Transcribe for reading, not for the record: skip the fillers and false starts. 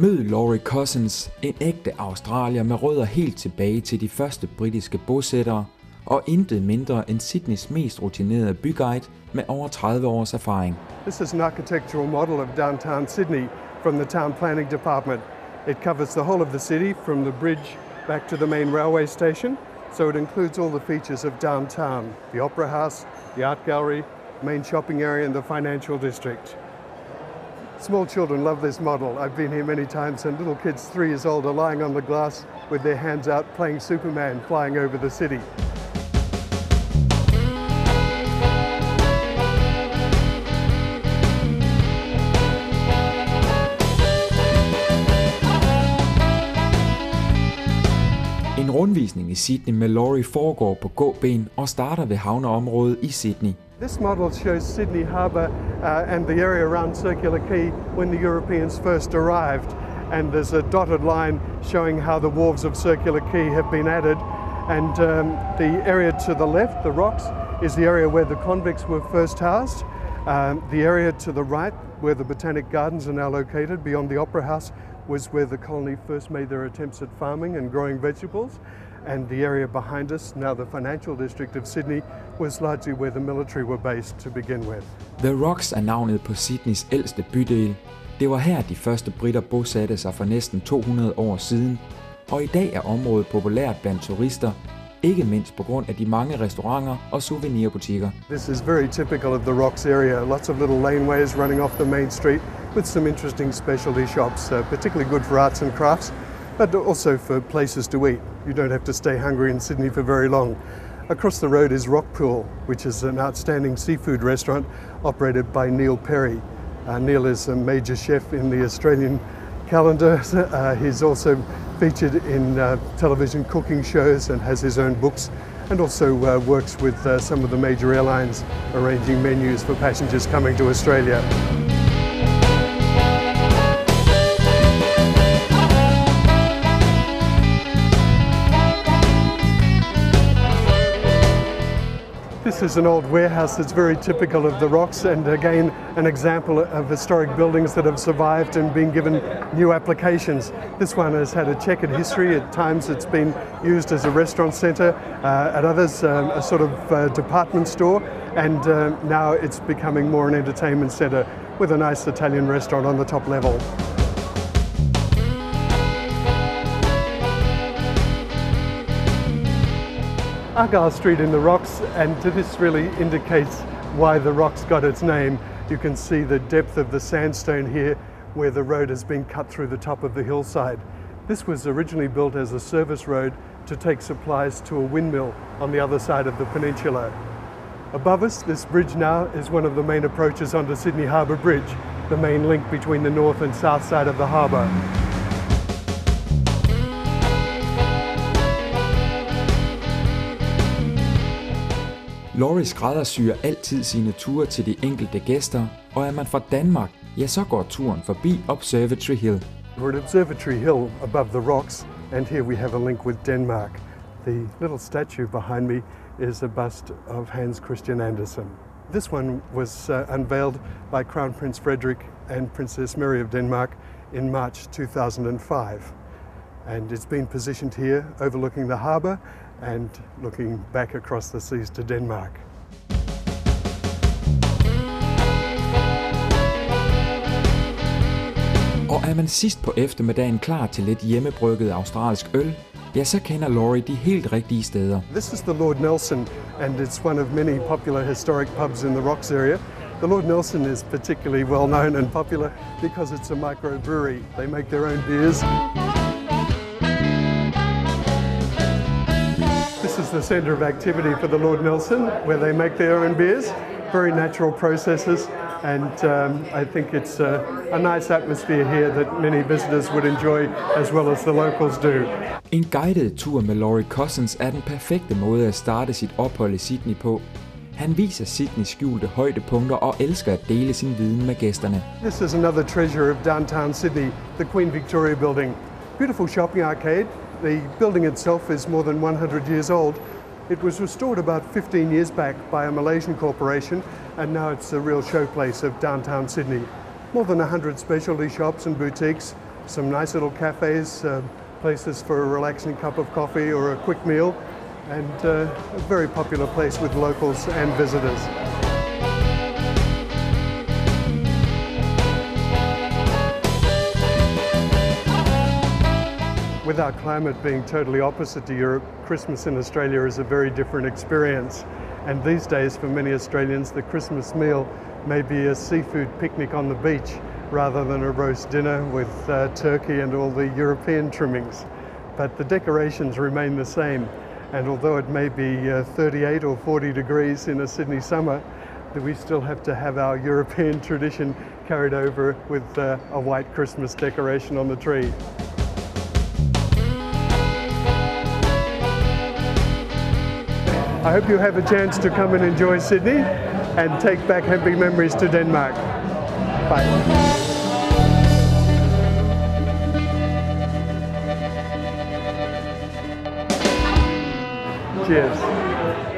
Mød Laurie Cousins, en ægte australier med rødder helt tilbage til de første britiske bosættere, og intet mindre end Sydneys mest rutinerede byguide med over 30 års erfaring. This is an architectural model of downtown Sydney from the Town Planning Department. It covers the whole of the city from the bridge back to the main railway station, so it includes all the features of downtown, the Opera House, the Art Gallery, main shopping area and the financial district. Small children love this model. I've been here many times and little kids 3 years old are lying on the glass with their hands out playing Superman flying over the city. En rundvisning i Sydney med Laurie foregår på gåben og starter ved havneområdet i Sydney. This model shows Sydney Harbour and the area around Circular Quay when the Europeans first arrived. And there's a dotted line showing how the wharves of Circular Quay have been added. And the area to the left, the rocks, is the area where the convicts were first housed. The area to the right, where the Botanic Gardens are now located beyond the Opera House, was where the colony first made their attempts at farming and growing vegetables. And the area behind us, now the financial district of Sydney, was largely where the military were based to begin with. The Rocks er navnet på Sydneys ældste bydel. Det var her, de første briter bosatte sig for næsten 200 år siden, og i dag er området populært blandt turister, ikke mindst på grund af de mange restauranter og souvenirbutikker. This is very typical of the Rocks area. Lots of little laneways running off the main street with some interesting specialty shops, particularly good for arts and crafts, but also for places to eat. You don't have to stay hungry in Sydney for very long. Across the road is Rockpool, which is an outstanding seafood restaurant operated by Neil Perry. Neil is a major chef in the Australian calendar. He's also featured in television cooking shows and has his own books, and also works with some of the major airlines arranging menus for passengers coming to Australia. This is an old warehouse that's very typical of the Rocks, and again an example of historic buildings that have survived and been given new applications. This one has had a checkered history. At times it's been used as a restaurant centre, at others a sort of department store, and now it's becoming more an entertainment centre with a nice Italian restaurant on the top level. Argyle Street in the Rocks, and this really indicates why the Rocks got its name. You can see the depth of the sandstone here where the road has been cut through the top of the hillside. This was originally built as a service road to take supplies to a windmill on the other side of the peninsula. Above us, this bridge now is one of the main approaches onto Sydney Harbour Bridge, the main link between the north and south side of the harbour. Laurie skræddersyr altid sine ture til de enkelte gæster, og er man fra Danmark, ja, så går turen forbi Observatory Hill. We're at Observatory Hill above the Rocks, and here we have a link with Denmark. The little statue behind me is a bust of Hans Christian Andersen. This one was unveiled by Crown Prince Frederik and Princess Mary of Denmark in March 2005. And it's been positioned here overlooking the harbour and looking back across the seas to Denmark. Og er man sidst på eftermiddagen klar til lidt hjemmebrygget australsk øl, ja, så kender Laurie de helt rigtige steder. This is the Lord Nelson, and it's one of many popular historic pubs in the Rocks area. The Lord Nelson is particularly well known and popular because it's a microbrewery. They make their own beers. This is the centre of activity for the Lord Nelson, where they make their own beers. Very natural processes, and I think it's a nice atmosphere here that many visitors would enjoy as well as the locals do. En guided tur med Laurie Cousins er den perfekte måde at starte sit ophold i Sydney på. Han viser Sydneys skjulte højdepunkter og elsker at dele sin viden med gæsterne. This is another treasure of downtown Sydney, the Queen Victoria Building. Beautiful shopping arcade. The building itself is more than 100 years old. It was restored about 15 years back by a Malaysian corporation, and now it's a real showplace of downtown Sydney. More than 100 specialty shops and boutiques, some nice little cafes, places for a relaxing cup of coffee or a quick meal, and a very popular place with locals and visitors. With our climate being totally opposite to Europe, Christmas in Australia is a very different experience. And these days, for many Australians, the Christmas meal may be a seafood picnic on the beach rather than a roast dinner with turkey and all the European trimmings. But the decorations remain the same. And although it may be 38 or 40 degrees in a Sydney summer, we still have to have our European tradition carried over with a white Christmas decoration on the tree. I hope you have a chance to come and enjoy Sydney and take back happy memories to Denmark. Bye. Cheers.